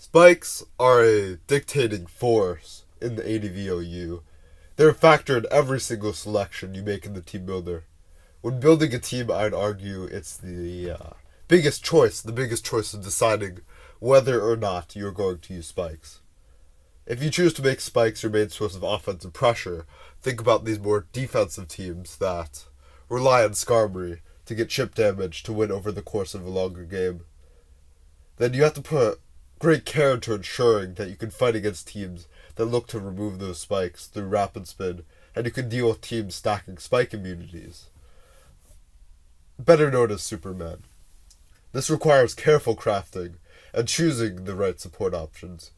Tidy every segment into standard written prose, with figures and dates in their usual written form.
Spikes are a dictating force in the ADV OU. They're a factor in every single selection you make in the team builder. When building a team, I'd argue it's the biggest choice in deciding whether or not you're going to use spikes. If you choose to make spikes your main source of offensive pressure, think about these more defensive teams that rely on Skarmory to get chip damage to win over the course of a longer game. Then you have to put great care into ensuring that you can fight against teams that look to remove those spikes through rapid spin, and you can deal with teams stacking spike immunities, better known as Superman. This requires careful crafting and choosing the right support options.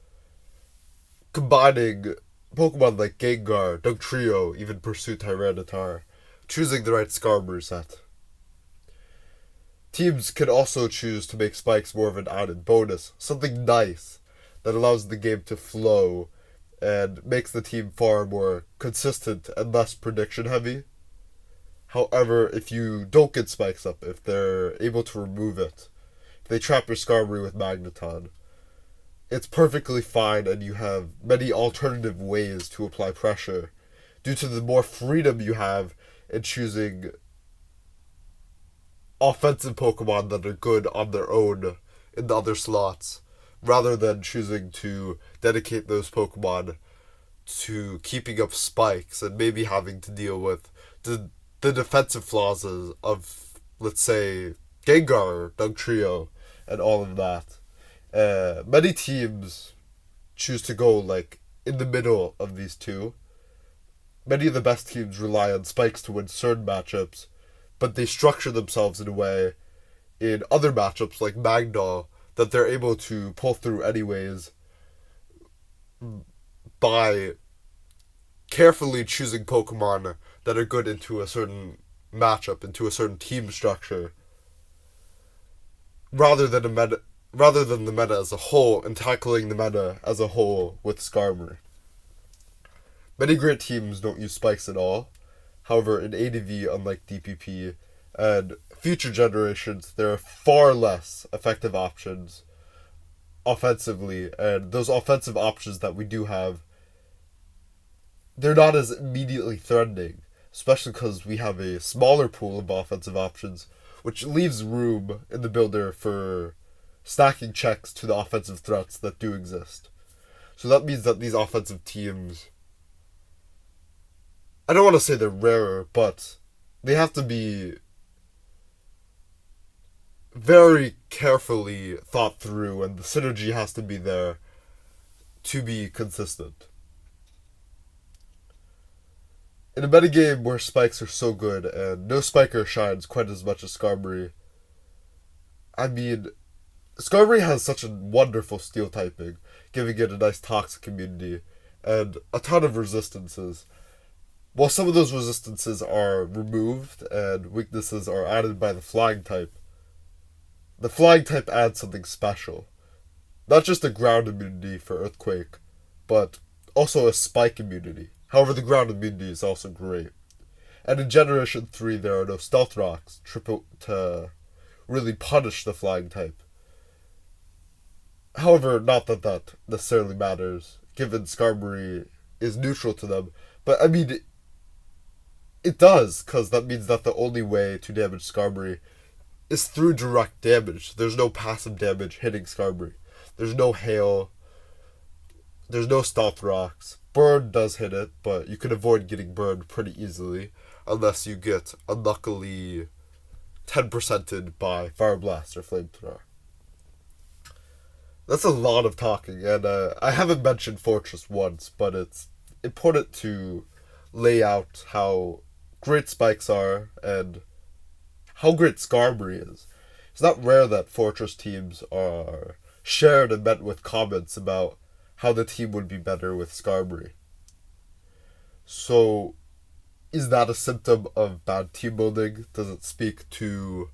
Combining Pokemon like Gengar, Dugtrio, even Pursuit Tyranitar, choosing the right Skarmory set. Teams can also choose to make spikes more of an added bonus, something nice that allows the game to flow and makes the team far more consistent and less prediction heavy. However, if you don't get spikes up, if they're able to remove it, if they trap your Skarmory with Magneton, it's perfectly fine and you have many alternative ways to apply pressure due to the more freedom you have in choosing offensive Pokemon that are good on their own in the other slots, rather than choosing to dedicate those Pokemon to keeping up spikes and maybe having to deal with the defensive flaws of, let's say, Gengar, Dugtrio, and all of that. Many teams choose to go in the middle of these two. Many of the best teams rely on spikes to win certain matchups, but they structure themselves in a way in other matchups like Magdal that they're able to pull through anyways by carefully choosing Pokemon that are good into a certain matchup, into a certain team structure, rather than the meta as a whole, and tackling the meta as a whole with Skarmory. Many great teams don't use spikes at all. However, in ADV, unlike DPP and future generations, there are far less effective options offensively, and those offensive options that we do have, they're not as immediately threatening, especially because we have a smaller pool of offensive options, which leaves room in the builder for stacking checks to the offensive threats that do exist. So that means that these offensive teams, I don't want to say they're rarer, but they have to be very carefully thought through, and the synergy has to be there to be consistent. In a metagame where spikes are so good and no spiker shines quite as much as Skarmory, Skarmory has such a wonderful steel typing, giving it a nice toxic immunity and a ton of resistances. While some of those resistances are removed and weaknesses are added by the flying type, the flying type adds something special. Not just a ground immunity for Earthquake, but also a spike immunity. However, the ground immunity is also great. And in Generation 3, there are no Stealth Rocks to really punish the flying type. However, not that that necessarily matters, given Skarmory is neutral to them. But, it does, because that means that the only way to damage Skarmory is through direct damage. There's no passive damage hitting Skarmory. There's no hail. There's no Stealth Rocks. Burn does hit it, but you can avoid getting burned pretty easily, unless you get unluckily 10%ed by Fire Blast or Flamethrower. That's a lot of talking, and I haven't mentioned Forretress once, but it's important to lay out how great spikes are and how great Skarmory is. It's not rare that Forretress teams are shared and met with comments about how the team would be better with Skarmory. So, is that a symptom of bad team building? Does it speak to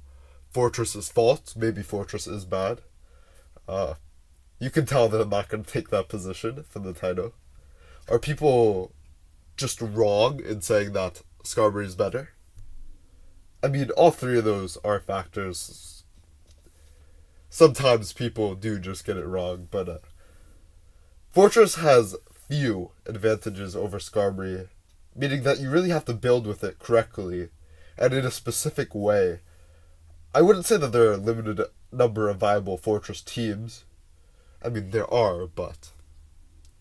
Forretress's fault? Maybe Forretress is bad. You can tell that I'm not going to take that position for the title. Are people just wrong in saying that Skarmory is better? All three of those are factors. Sometimes people do just get it wrong, but Fortress has few advantages over Skarmory, meaning that you really have to build with it correctly and in a specific way. I wouldn't say that there are a limited number of viable Fortress teams. I mean, there are, but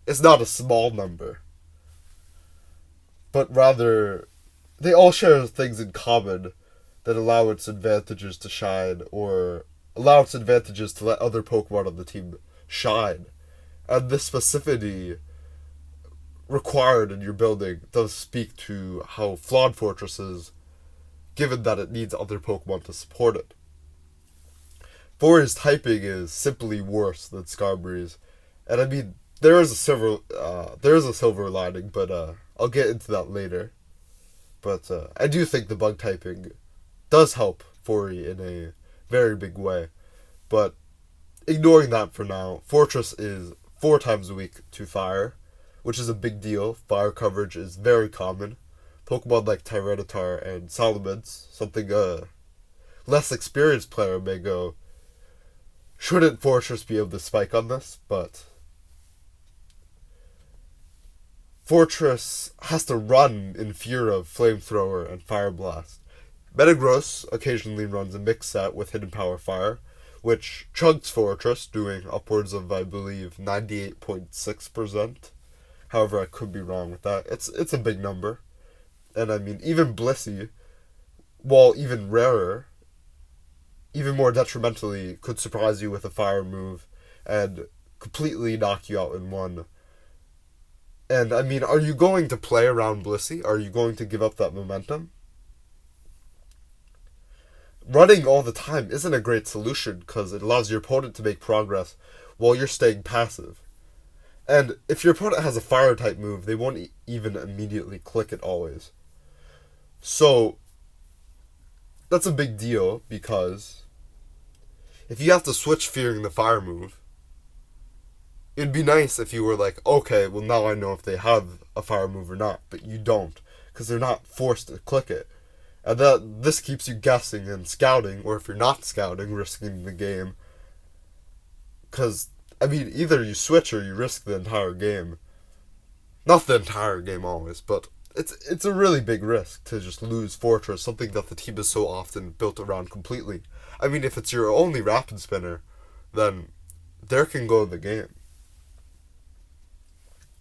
it's not a small number. But rather, they all share things in common that allow its advantages to shine, or allow its advantages to let other Pokemon on the team shine. And this specificity required in your building does speak to how flawed Fortress is, given that it needs other Pokemon to support it. Forre's typing is simply worse than Skarmory's, and I mean there is a silver lining, but I'll get into that later. But I do think the bug typing does help Forre in a very big way. But ignoring that for now, Fortress is 4 times weak to fire, which is a big deal. Fire coverage is very common. Pokemon like Tyranitar and Salamence, something a less experienced player may go, shouldn't Fortress be able to spike on this? But Fortress has to run in fear of Flamethrower and Fire Blast. Metagross occasionally runs a mix set with Hidden Power Fire, which chugs Fortress, doing upwards of, I believe, 98.6%. However, I could be wrong with that. It's a big number. And I mean, even Blissey, while even rarer, even more detrimentally, could surprise you with a fire move and completely knock you out in one. And I mean, are you going to play around Blissey? Are you going to give up that momentum? Running all the time isn't a great solution because it allows your opponent to make progress while you're staying passive. And if your opponent has a fire type move, they won't even immediately click it always. So that's a big deal, because if you have to switch fearing the fire move, it'd be nice if you were like, okay, well now I know if they have a fire move or not, but you don't, because they're not forced to click it. And this keeps you guessing and scouting, or if you're not scouting, risking the game. Because, I mean, either you switch or you risk the entire game. Not the entire game always, but it's a really big risk to just lose Fortress, something that the team is so often built around completely. I mean, if it's your only Rapid Spinner, then there can go the game.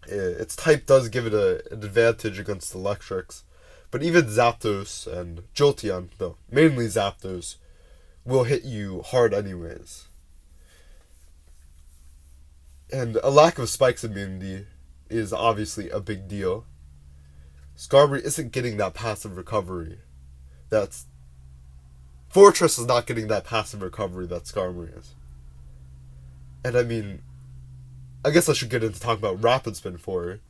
Its type does give it an advantage against Electrics, but even Zapdos and Jolteon, though mainly Zapdos, will hit you hard anyways. And a lack of Spike's immunity is obviously a big deal. Skarmory isn't getting that passive recovery. Fortress is not getting that passive recovery that Skarmory is. And I mean, I guess I should get into talking about Rapid Spin for her.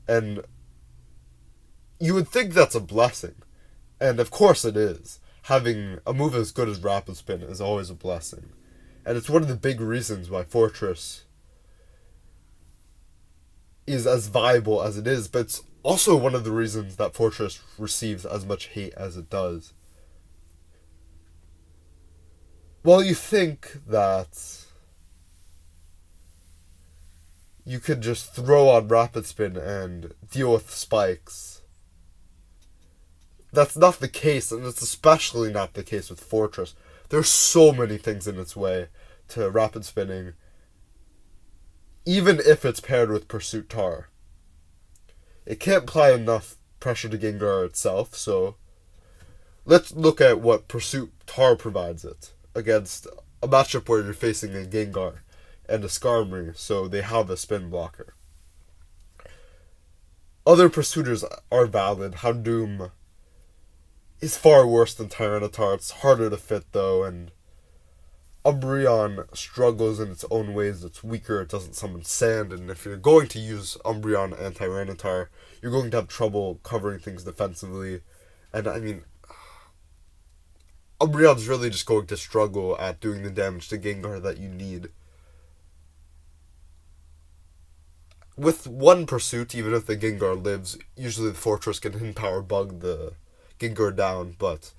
And you would think that's a blessing. And of course it is. Having a move as good as Rapid Spin is always a blessing. And it's one of the big reasons why Fortress is as viable as it is, but it's also one of the reasons that Fortress receives as much hate as it does. While you think that you could just throw on Rapid Spin and deal with spikes, that's not the case, and it's especially not the case with Fortress. There's so many things in its way to Rapid Spinning, even if it's paired with Pursuit Tar. It can't apply enough pressure to Gengar itself, so let's look at what Pursuit Tar provides it against a matchup where you're facing a Gengar and a Skarmory, so they have a spin blocker. Other Pursuiters are valid. Houndoom is far worse than Tyranitar. It's harder to fit, though, and Umbreon struggles in its own ways. It's weaker, it doesn't summon sand, and if you're going to use Umbreon and Tyranitar, you're going to have trouble covering things defensively. And I mean, Umbreon's really just going to struggle at doing the damage to Gengar that you need. With one Pursuit, even if the Gengar lives, usually the Fortress can Hidden Power Bug the Gengar down, but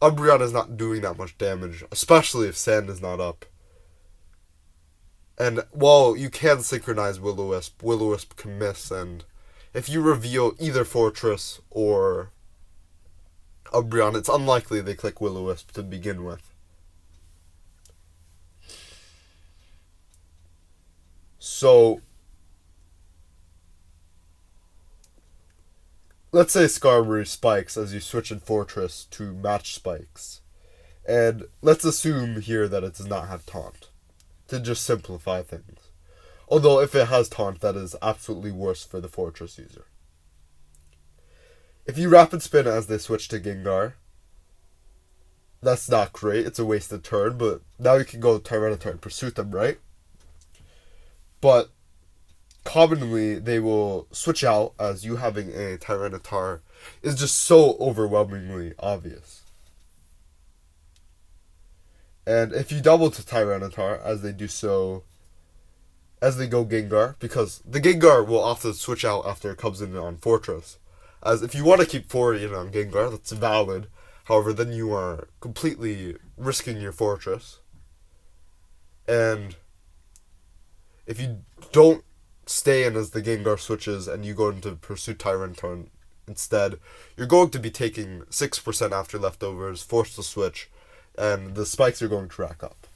Umbreon is not doing that much damage, especially if sand is not up. And while you can synchronize Will-O-Wisp can miss, and if you reveal either Forretress or Umbreon, it's unlikely they click Will-O-Wisp to begin with. So, let's say Skarmory spikes as you switch in Forretress to match spikes. And let's assume here that it does not have Taunt, to just simplify things. Although if it has Taunt, that is absolutely worse for the Forretress user. If you Rapid Spin as they switch to Gengar, that's not great, it's a wasted turn, but now you can go Tyranitar and Pursuit them, right? But commonly they will switch out as you having a Tyranitar is just so overwhelmingly obvious. And if you double to Tyranitar as they do so, as they go Gengar, because the Gengar will often switch out after it comes in on Forretress. As if you want to keep forward in on Gengar, that's valid. However, then you are completely risking your Forretress. And if you don't stay in as the Gengar switches and you go into Pursuit Tyranitar instead, you're going to be taking 6% after leftovers, forced to switch, and the spikes are going to rack up.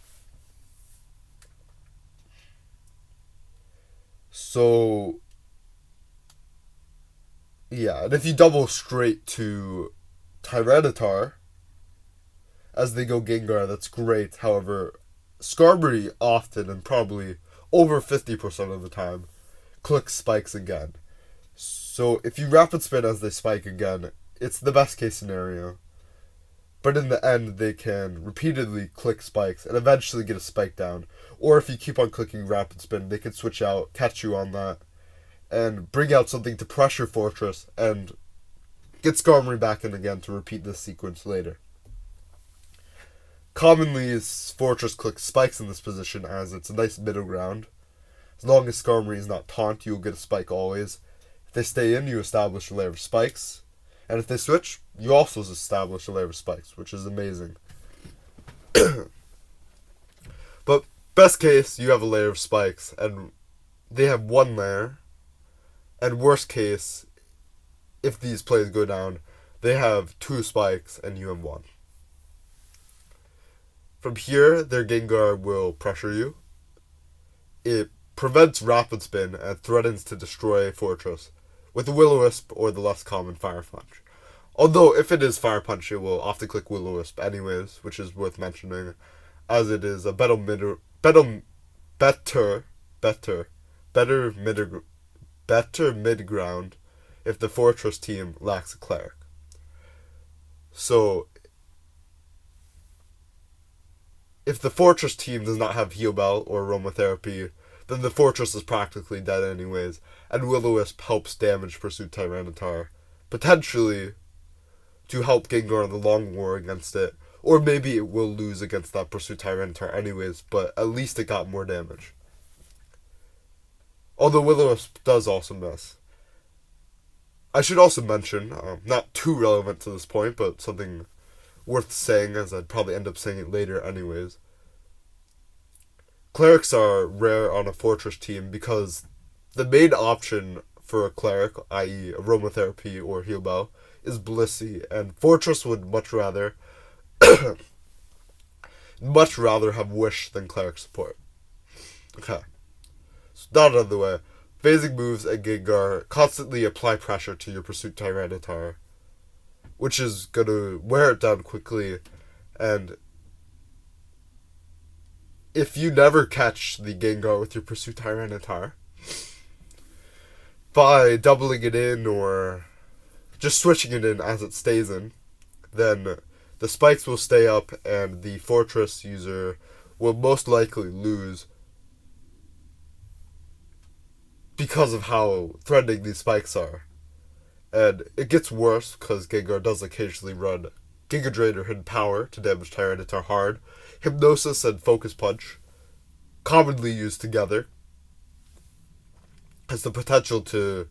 So, yeah, and if you double straight to Tyranitar as they go Gengar, that's great. However, Skarmory often, and probably over 50% of the time, clicks spikes again. So if you Rapid Spin as they spike again, it's the best case scenario. But in the end, they can repeatedly click spikes and eventually get a spike down. Or if you keep on clicking Rapid Spin, they can switch out, catch you on that, and bring out something to pressure Forretress and get Skarmory back in again to repeat this sequence later. Commonly, Forretress clicks spikes in this position as it's a nice middle ground. As long as Skarmory is not Taunt, you will get a spike always. If they stay in, you establish a layer of spikes. And if they switch, you also establish a layer of spikes, which is amazing. But best case, you have a layer of spikes, and they have one layer. And worst case, if these plays go down, they have 2 spikes and you have 1. From here, their Gengar will pressure you. It prevents Rapid Spin and threatens to destroy Forretress with the Will-O-Wisp or the less common Fire Punch. Although, if it is Fire Punch, it will often click Will-O-Wisp anyways, which is worth mentioning, as it is a better mid-ground if the Forretress team lacks a Cleric. So, if the Forretress team does not have Heal Bell or Aromatherapy, then the Forretress is practically dead anyways, and Will-O-Wisp helps damage Pursuit Tyranitar, potentially to help Gengar in the long war against it, or maybe it will lose against that Pursuit Tyranitar anyways, but at least it got more damage. Although Will-O-Wisp does also miss. I should also mention, not too relevant to this point, but something worth saying, as I'd probably end up saying it later anyways. Clerics are rare on a Forretress team because the main option for a Cleric, i.e. Aromatherapy or Heal Bell, is Blissey, and Forretress would much rather have Wish than Cleric support. Okay. So that out of the way. Phasing moves and Gengar constantly apply pressure to your Pursuit Tyranitar, which is going to wear it down quickly, and if you never catch the Gengar with your Pursuit Tyranitar, by doubling it in or just switching it in as it stays in, then the spikes will stay up and the Forretress user will most likely lose because of how threatening these spikes are. And it gets worse because Gengar does occasionally run Giga Drain or Hidden Power to damage Tyranitar hard. Hypnosis and Focus Punch, commonly used together, has the potential to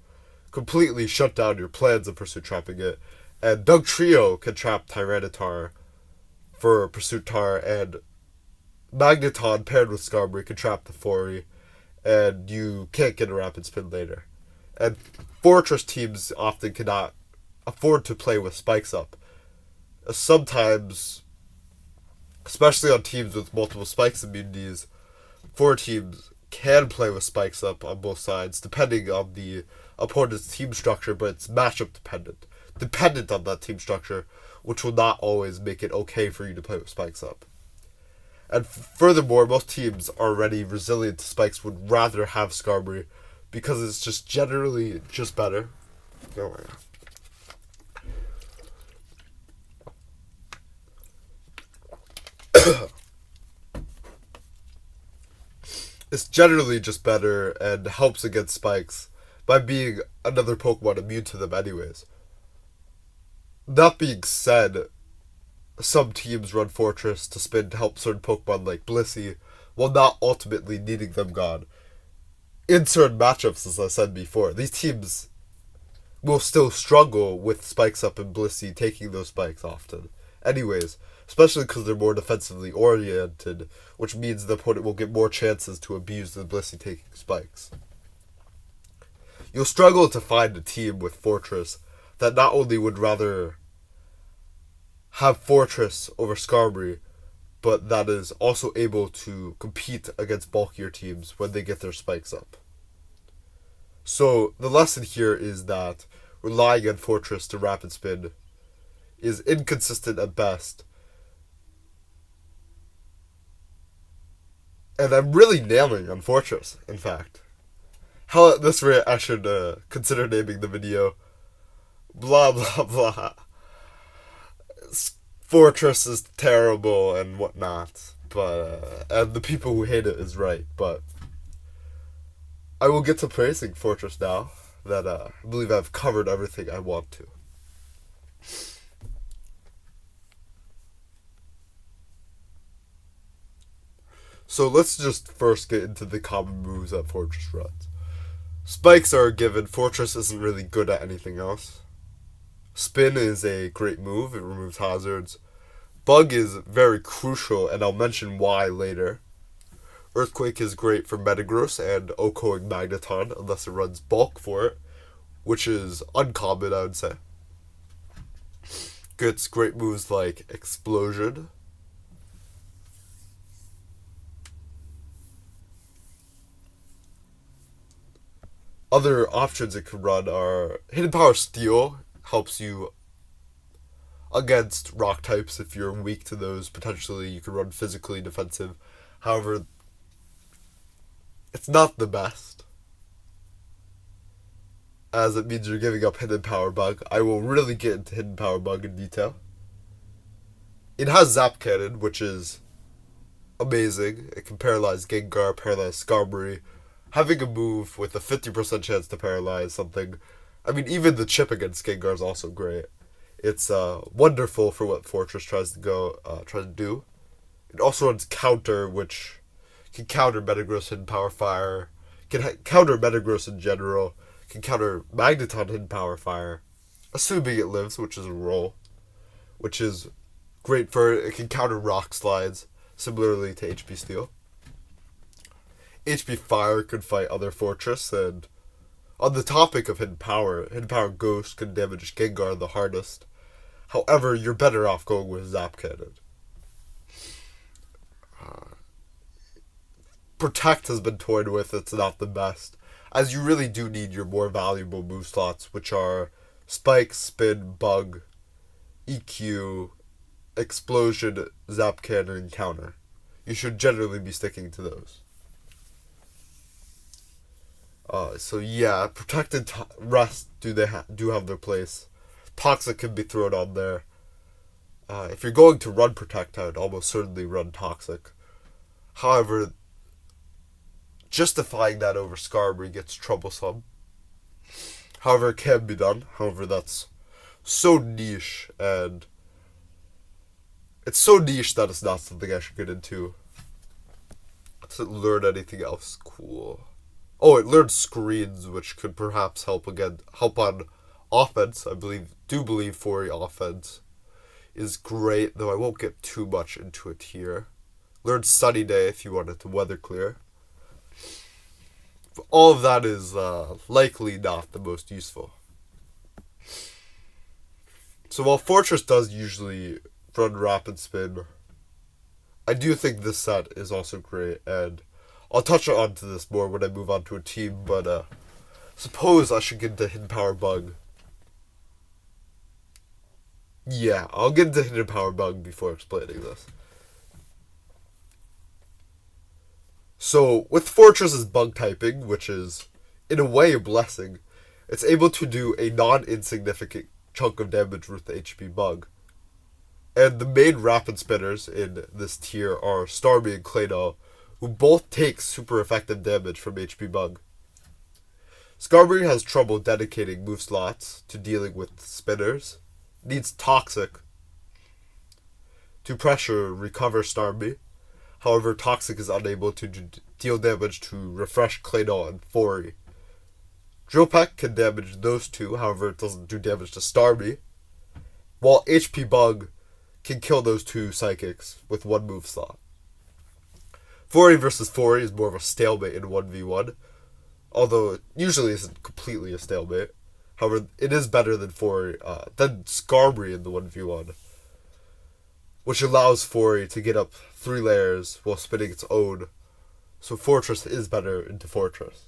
completely shut down your plans of Pursuit Trapping it. And Doug Trio can trap Tyranitar for Pursuit Tar and Magneton paired with Skarmory can trap the Fori, and you can't get a Rapid Spin later. And Forretress teams often cannot afford to play with Spikes Up. Sometimes, especially on teams with multiple Spikes immunities, 4 teams can play with Spikes Up on both sides, depending on the opponent's team structure, but it's matchup dependent. Dependent on that team structure, which will not always make it okay for you to play with Spikes Up. And furthermore, most teams already resilient to Spikes would rather have Skarmory because it's just generally just better. Oh It's generally just better and helps against Spikes by being another Pokemon immune to them anyways. That being said, some teams run Forretress to spin to help certain Pokemon like Blissey, while not ultimately needing them gone. In certain matchups, as I said before, these teams will still struggle with Spikes Up and Blissey taking those spikes often. Anyways, especially because they're more defensively oriented, which means the opponent will get more chances to abuse the Blissey taking spikes. You'll struggle to find a team with Forretress that not only would rather have Forretress over Skarmory, but that is also able to compete against bulkier teams when they get their spikes up. So the lesson here is that relying on Forretress to Rapid Spin is inconsistent at best. And I'm really nailing on Forretress, in fact. How at this rate I should consider naming the video blah blah blah. Forretress is terrible and whatnot, but and the people who hate it is right, but I will get to praising Forretress now that I believe I've covered everything I want to. So let's just first get into the common moves that Forretress runs. Spikes are a given. Forretress isn't really good at anything else. Spin is a great move. It removes hazards. Bug is very crucial, and I'll mention why later. Earthquake is great for Metagross and OHKOing Magneton, unless it runs Bulk for it, which is uncommon, I would say. Gets great moves like Explosion. Other options it can run are Hidden Power Steel, helps you against rock types if you're weak to those. Potentially you can run physically defensive. However, it's not the best, as it means you're giving up Hidden Power Bug. I will really get into Hidden Power Bug in detail. It has Zap Cannon, which is amazing. It can paralyze Gengar, paralyze Skarmory. Having a move with a 50% chance to paralyze something, I mean, even the chip against Gengar is also great. It's wonderful for what Forretress tries to do. It also runs Counter, which can counter Metagross Hidden Power Fire, can counter Metagross in general, can counter Magneton Hidden Power Fire, assuming it lives, which is a roll, which is great for it. Can counter Rock Slides, similarly to HP Steel. HP Fire could fight other Forretress, and on the topic of Hidden Power Ghost can damage Gengar the hardest. However, you're better off going with Zap Cannon. Protect has been toyed with, it's not the best, as you really do need your more valuable move slots, which are Spike, Spin, Bug, EQ, Explosion, Zap Cannon, and Counter. You should generally be sticking to those. So yeah, Protect and Rest do have their place. Toxic can be thrown on there. If you're going to run Protect, I would almost certainly run Toxic. However, justifying that over Skarmory gets troublesome. However, it can be done. However, that's so niche, and it's so niche that it's not something I should get into. It doesn't learn anything else cool. Oh, it learns Screens, which could perhaps help on offense. I do believe Fori offense is great, though I won't get too much into it here. learn Sunny Day if you wanted to weather clear. But all of that is likely not the most useful. So while Forretress does usually run Rapid Spin, I do think this set is also great, and I'll touch on to this more when I move on to a team, but suppose I should get into Hidden Power Bug. Yeah, I'll get into Hidden Power Bug before explaining this. So, with Forretress's bug typing, which is, in a way, a blessing, it's able to do a non-insignificant chunk of damage with the HP bug. And the main rapid spinners in this tier are Starmie and Claydol, who both take super effective damage from HP bug. Starmie has trouble dedicating move slots to dealing with spinners, needs Toxic to pressure recover Starmie. However, Toxic is unable to deal damage to Refresh, Claydol, and Forry. Drill Peck can damage those two, however it doesn't do damage to Starmie, while HP Bug can kill those two Psychics with one move slot. Forry versus Forry is more of a stalemate in 1v1, although it usually isn't completely a stalemate. However, it is better than Skarmory in the 1v1, which allows Forry to get up 3 layers while spinning its own, so Forretress is better into Forretress.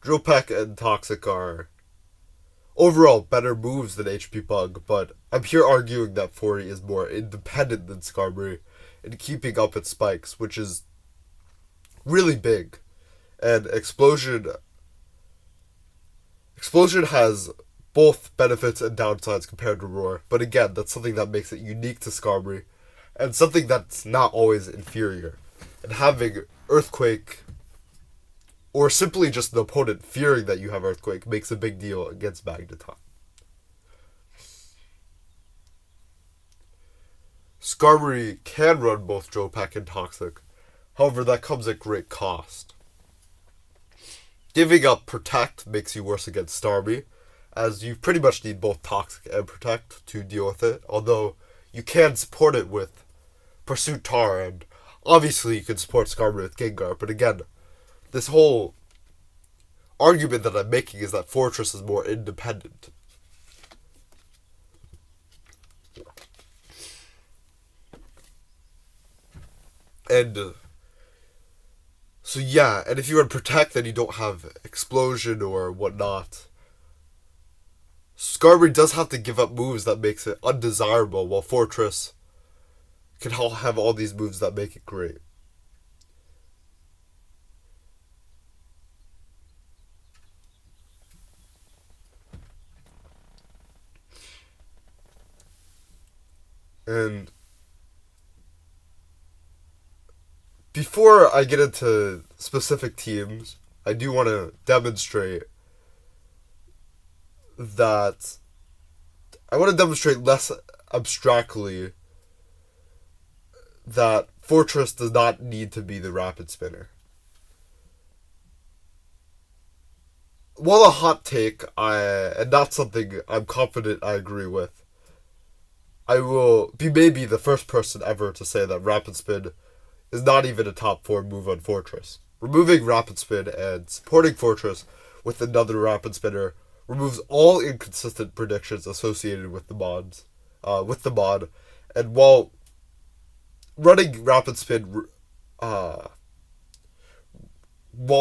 Drill Peck and Toxic are overall better moves than HP Bug, but I'm here arguing that Forry is more independent than Skarmory in keeping up its spikes, which is really big. And Explosion has both benefits and downsides compared to Roar, but again, that's something that makes it unique to Skarmory, and something that's not always inferior. And having Earthquake, or simply just the opponent fearing that you have Earthquake, makes a big deal against Magneton. Skarmory can run both Drill Peck and Toxic, however that comes at great cost. Giving up Protect makes you worse against Starmie, as you pretty much need both Toxic and Protect to deal with it, although you can support it with Pursuit Tar, and obviously you can support Skarmory with Gengar, but again, this whole argument that I'm making is that Forretress is more independent. And so yeah, and if you run Protect, then you don't have Explosion or whatnot. Skarmory does have to give up moves that makes it undesirable, while Forretress can have all these moves that make it great. And before I get into specific teams, I do want to demonstrate less abstractly that Forretress does not need to be the rapid spinner. While a hot take, and not something I'm confident I agree with, I will be maybe the first person ever to say that Rapid Spin is not even a top 4 move on Forretress. Removing Rapid Spin and supporting Forretress with another Rapid Spinner removes all inconsistent predictions associated with the mod. And while running Rapid Spin, while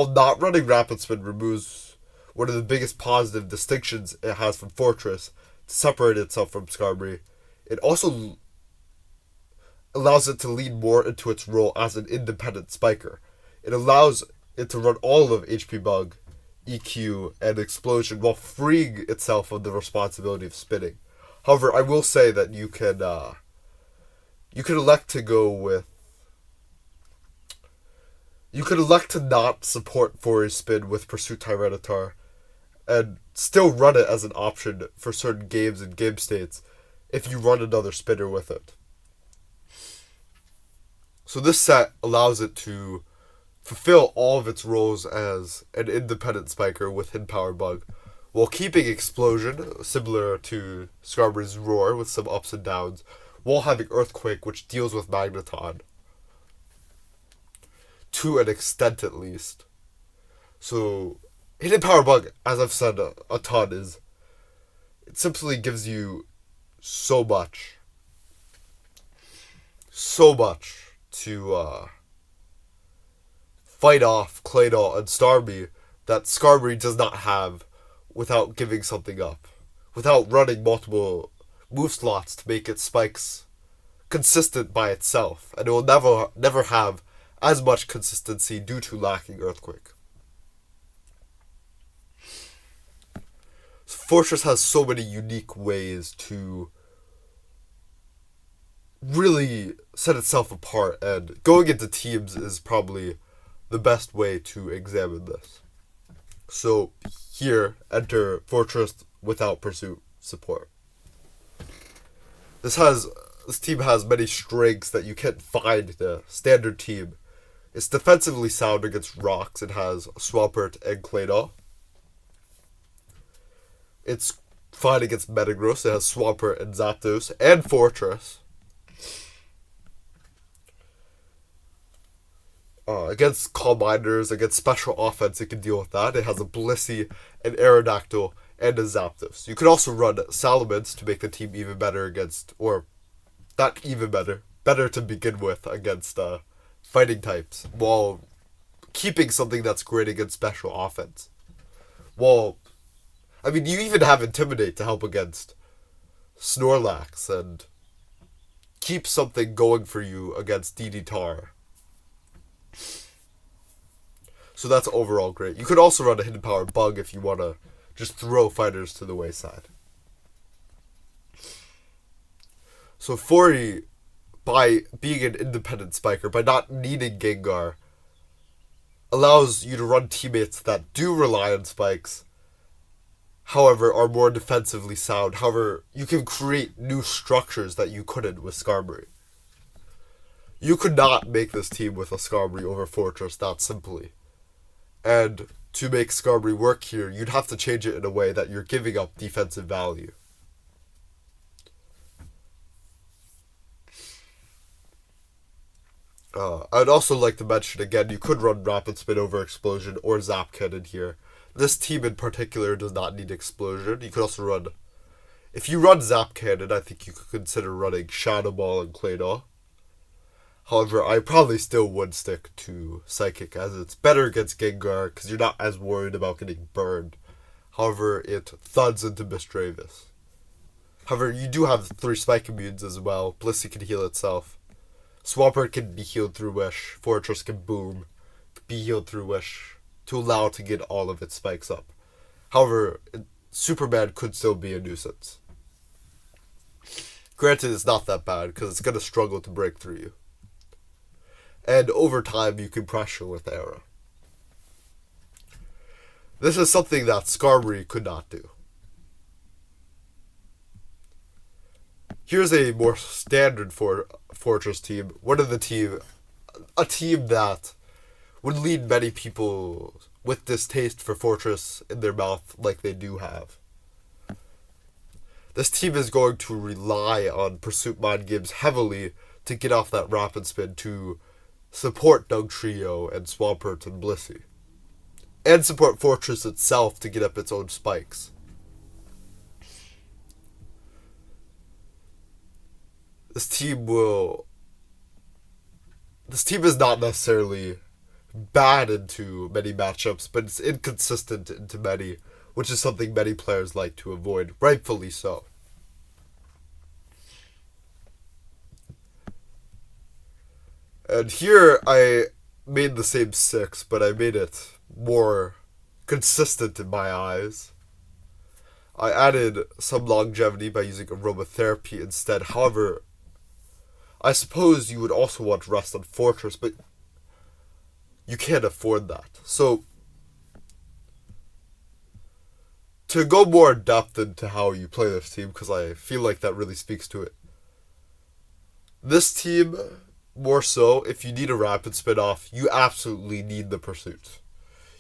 not running Rapid Spin removes one of the biggest positive distinctions it has from Forretress to separate itself from Skarmory, it also allows it to lean more into its role as an independent spiker. It allows it to run all of HP Bug, EQ, and Explosion while freeing itself of the responsibility of spinning. However, I will say that you can elect to go with... You could elect to not support Forry's spin with Pursuit Tyranitar and still run it as an option for certain games and game states if you run another spinner with it. So this set allows it to fulfill all of its roles as an independent spiker with Hidden Power Bug, while keeping Explosion, similar to Skarmory's Roar with some ups and downs, while having Earthquake, which deals with Magneton. To an extent, at least. So, Hidden Power Bug, as I've said a ton, is... It simply gives you so much. So much to fight off Claydol and Starmie that Skarmory does not have without giving something up. Without running multiple move slots to make its spikes consistent by itself. And it will never have as much consistency due to lacking Earthquake. Forretress has so many unique ways to really set itself apart, and going into teams is probably the best way to examine this. So here, enter Forretress without Pursuit support. This team has many strengths that you can't find in a standard team. It's defensively sound against rocks. It has Swampert and Claydol. It's fine against Metagross. It has Swampert and Zapdos and Forretress. Against Calm Minders, against special offense, it can deal with that. It has a Blissey, an Aerodactyl, and a Zapdos. You could also run Salamence to make the team even better against, or not even better, better to begin with against fighting types, while keeping something that's great against special offense. Well, I mean, you even have Intimidate to help against Snorlax and keep something going for you against DD-Tar. So that's overall great. You could also run a Hidden Power Bug if you want to just throw fighters to the wayside. So Fori, by being an independent spiker, by not needing Gengar, allows you to run teammates that do rely on spikes, however, are more defensively sound. However, you can create new structures that you couldn't with Skarmory. You could not make this team with a Skarmory over Forretress that simply. And to make Skarmory work here, you'd have to change it in a way that you're giving up defensive value. I'd also like to mention again, you could run Rapid Spin over Explosion or Zap Cannon here. This team in particular does not need Explosion. You could also run... If you run Zap Cannon, I think you could consider running Shadow Ball and Claydol. However, I probably still would stick to Psychic, as it's better against Gengar, because you're not as worried about getting burned. However, it thuds into Misdreavus. However, you do have 3 Spike Immunes as well. Blissey can heal itself. Swampert can be healed through Wish. Forretress can Boom, be healed through Wish, to allow it to get all of its spikes up. However, Superman could still be a nuisance. Granted, it's not that bad, because it's going to struggle to break through you. And over time, you can pressure with Era. This is something that Skarmory could not do. Here's a more standard Forretress team. A team that would lead many people with distaste for Forretress in their mouth like they do have. This team is going to rely on Pursuit Mind Games heavily to get off that Rapid Spin to support Dugtrio and Swampert and Blissey. And support Forretress itself to get up its own spikes. This team is not necessarily bad into many matchups, but it's inconsistent into many, which is something many players like to avoid, rightfully so. And here I made the same 6, but I made it more consistent in my eyes. I added some longevity by using aromatherapy instead. However, I suppose you would also want to rest on Forretress, but you can't afford that. So, to go more in depth into how you play this team, because I feel like that really speaks to it. This team, more so, if you need a Rapid Spin off, you absolutely need the Pursuit.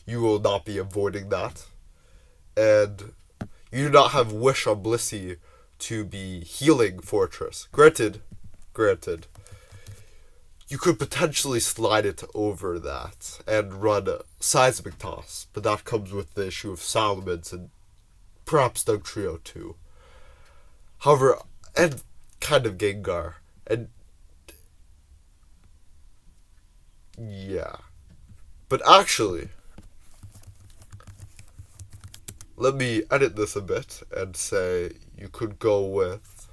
You will not be avoiding that. And you do not have Wish on Blissey to be healing Forretress. Granted, granted, you could potentially slide it over that and run a seismic toss, but that comes with the issue of Solomons and perhaps Doug Trio too. However, and kind of Gengar, and yeah. But actually, let me edit this a bit and say you could go with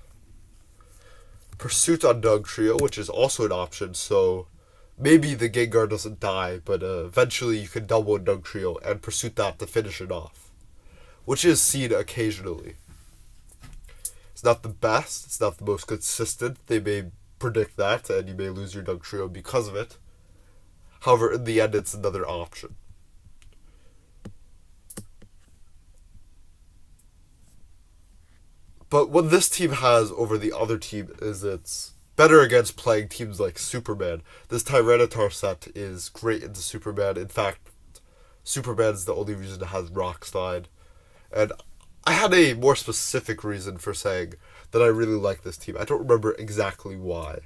Pursuit on Doug Trio, which is also an option, so maybe the Gengar doesn't die, but eventually you can double Doug Trio and Pursuit that to finish it off, which is seen occasionally. It's not the best, it's not the most consistent, they may predict that, and you may lose your Doug Trio because of it. However, in the end, it's another option. But what this team has over the other team is it's better against playing teams like Superman. This Tyranitar set is great into Superman. In fact, Superman's the only reason it has Rock Slide. And I had a more specific reason for saying that I really like this team. I don't remember exactly why.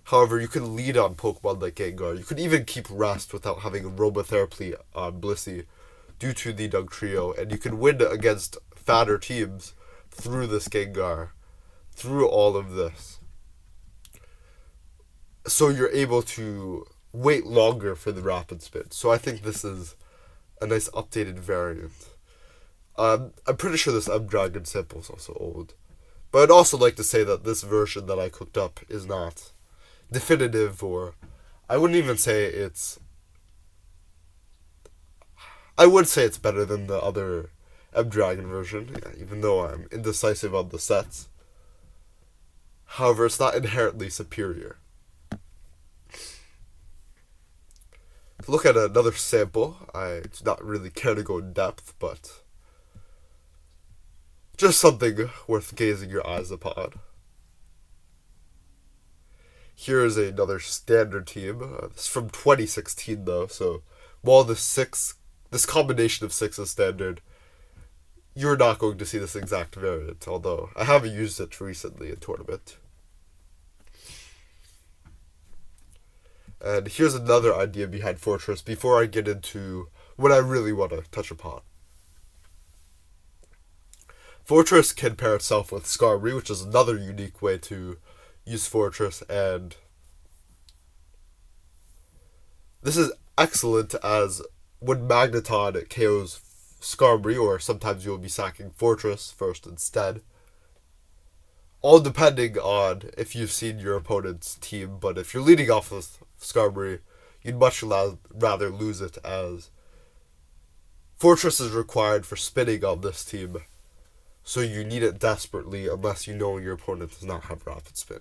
However, you can lead on Pokemon like Gengar. You could even keep Rest without having Aromatherapy on Blissey due to the Doug Trio. And you can win against fatter teams through this Gengar, through all of this. So you're able to wait longer for the Rapid Spin. So I think this is a nice updated variant. I'm pretty sure this M-Dragon sample is also old. But I'd also like to say that this version that I cooked up is not definitive, or I wouldn't even say it's... I would say it's better than the other M-Dragon version, even though I'm indecisive on the sets. However, it's not inherently superior. To look at another sample, I do not really care to go in depth, but just something worth gazing your eyes upon. Here is another standard team. This is from 2016, though, so while this combination of 6 is standard, you're not going to see this exact variant, although I haven't used it recently in tournament. And here's another idea behind Forretress before I get into what I really want to touch upon. Forretress can pair itself with Skarmory, which is another unique way to use Forretress, and this is excellent as when Magneton KOs Skarmory, or sometimes you'll be sacking Forretress first instead. All depending on if you've seen your opponent's team, but if you're leading off with Skarmory, you'd much rather lose it, as Forretress is required for spinning on this team, so you need it desperately unless you know your opponent does not have Rapid Spin.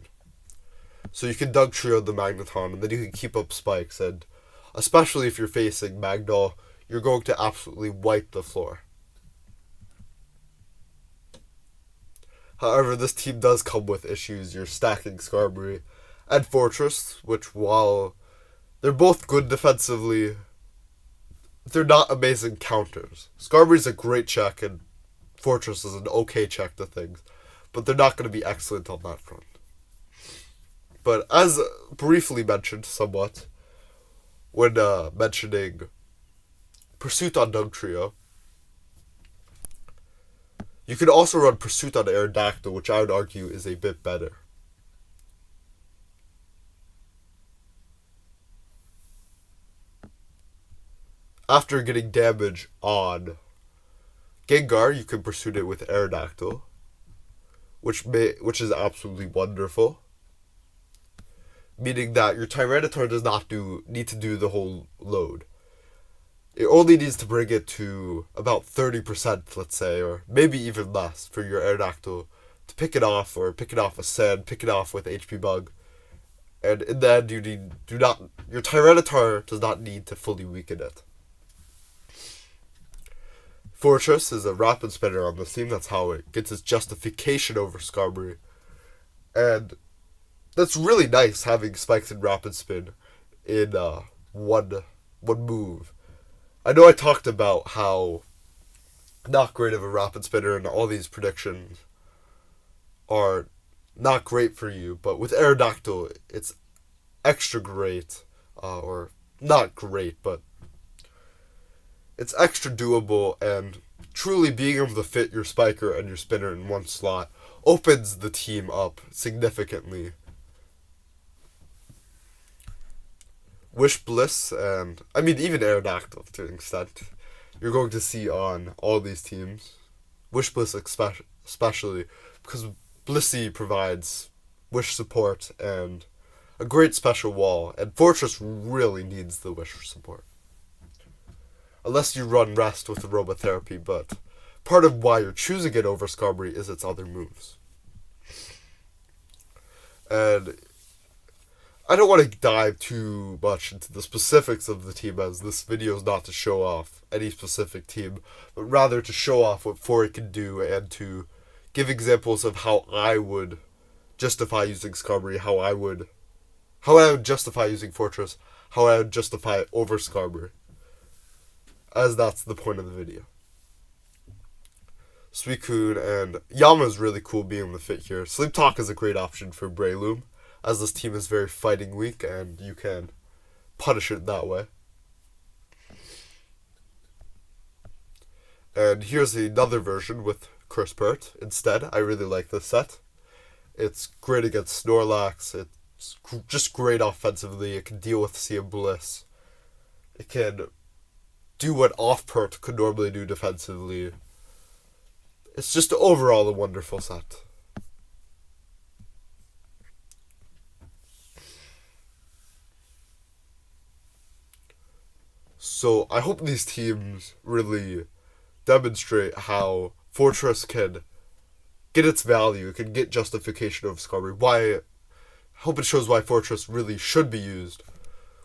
So you can Doug Trio the Magneton, and then you can keep up spikes, and especially if you're facing Magdol, you're going to absolutely wipe the floor. However, this team does come with issues. You're stacking Skarmory and Forretress, which, while they're both good defensively, they're not amazing counters. Skarmory's a great check, and Forretress is an okay check to things, but they're not going to be excellent on that front. But as briefly mentioned somewhat, when mentioning Pursuit on Doug Trio, you could also run Pursuit on Aerodactyl, which I would argue is a bit better. After getting damage on Gengar, you can Pursuit it with Aerodactyl, which is absolutely wonderful. Meaning that your Tyranitar does not need to do the whole load. It only needs to bring it to about 30%, let's say, or maybe even less, for your Aerodactyl to pick it off, or pick it off with Sand, pick it off with HP Bug. And in the end, your Tyranitar does not need to fully weaken it. Forretress is a rapid spinner on this team. That's how it gets its justification over Skarmory. And that's really nice, having spikes and rapid spin in one move. I know I talked about how not great of a rapid spinner and all these predictions are not great for you, but with Aerodactyl, it's extra great, or not great, but it's extra doable, and truly being able to fit your spiker and your spinner in one slot opens the team up significantly. Wish Bliss, and I mean even Aerodactyl to an extent, you're going to see on all these teams. Wish Bliss especially, because Blissey provides Wish support and a great special wall, and Forretress really needs the Wish support. Unless you run Rest with the Robotherapy, but part of why you're choosing it over Skarmory is its other moves. And I don't want to dive too much into the specifics of the team, as this video is not to show off any specific team, but rather to show off what Forre can do and to give examples of how I would justify using Skarmory, how I would justify using Forretress, how I would justify it over Skarmory, as that's the point of the video. Suicune and Yama is really cool being able to fit here. Sleep Talk is a great option for Breloom, as this team is very fighting weak and you can punish it that way. And here's another version with Curspert instead. I really like this set. It's great against Snorlax. It's just great offensively. It can deal with Sea of Bliss. It can do what Off-Pert could normally do defensively. It's just overall a wonderful set. So I hope these teams really demonstrate how Forretress can get its value, can get justification of Skarmory. I hope it shows why Forretress really should be used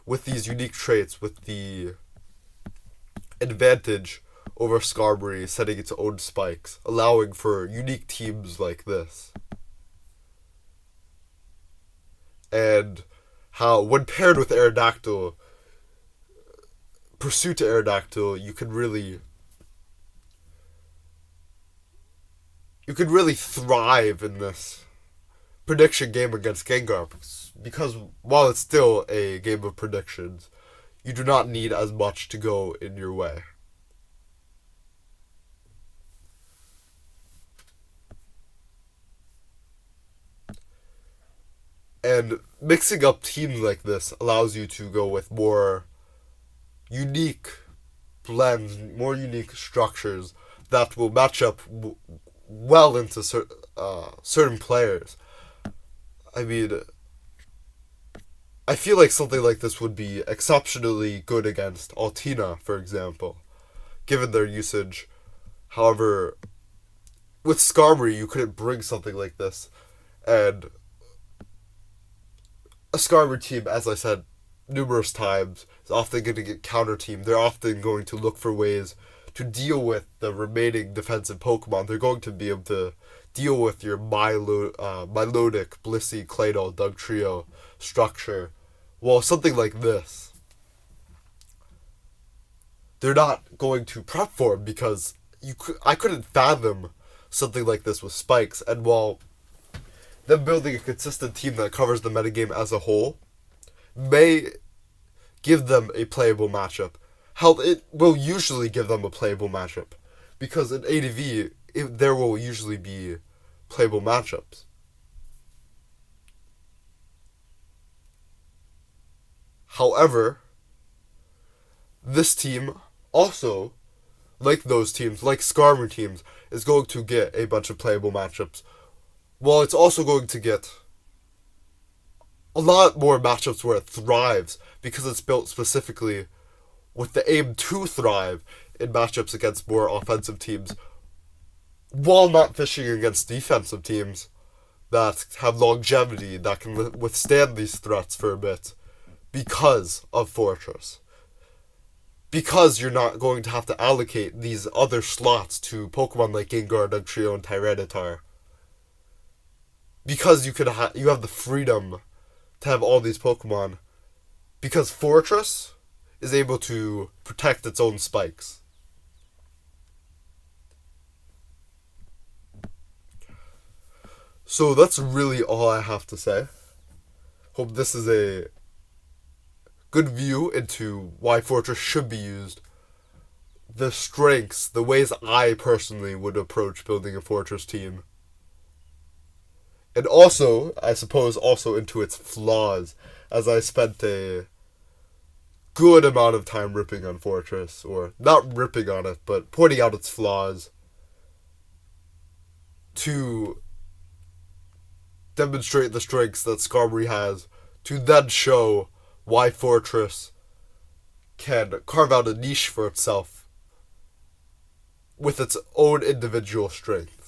with these unique traits, with the advantage over Skarmory setting its own spikes, allowing for unique teams like this. And how, when paired with Aerodactyl, Pursuit to Aerodactyl, you could really thrive in this prediction game against Gengar, because while it's still a game of predictions, you do not need as much to go in your way. And mixing up teams like this allows you to go with more unique blends, more unique structures that will match up well into certain players. I mean, I feel like something like this would be exceptionally good against Altina, for example, given their usage. However, with Skarmory, you couldn't bring something like this, and a Skarmory team, as I said numerous times, is often going to get counter-teamed. They're often going to look for ways to deal with the remaining defensive Pokemon. They're going to be able to deal with your Milotic, Blissey, Claydol, Dugtrio structure. Well, something like this, they're not going to prep for him, because I couldn't fathom something like this with Spikes. And while them building a consistent team that covers the metagame as a whole may give them a playable matchup, hell, it will usually give them a playable matchup, because in ADV, there will usually be playable matchups. However, this team also, like those teams, like Skarmory teams, is going to get a bunch of playable matchups. Well, it's also going to get a lot more matchups where it thrives, because it's built specifically with the aim to thrive in matchups against more offensive teams, while not fishing against defensive teams that have longevity, that can withstand these threats for a bit, because of Forretress. Because you're not going to have to allocate these other slots to Pokemon like Gengar, Dugtrio, and Tyranitar. Because you have the freedom to have all these Pokemon, because Forretress is able to protect its own spikes. So that's really all I have to say. Hope this is a good view into why Forretress should be used, the strengths, the ways I personally would approach building a Forretress team, and also, I suppose, also into its flaws, as I spent a good amount of time ripping on Forretress, or not ripping on it, but pointing out its flaws to demonstrate the strengths that Skarmory has, to then show why Forretress can carve out a niche for itself with its own individual strength.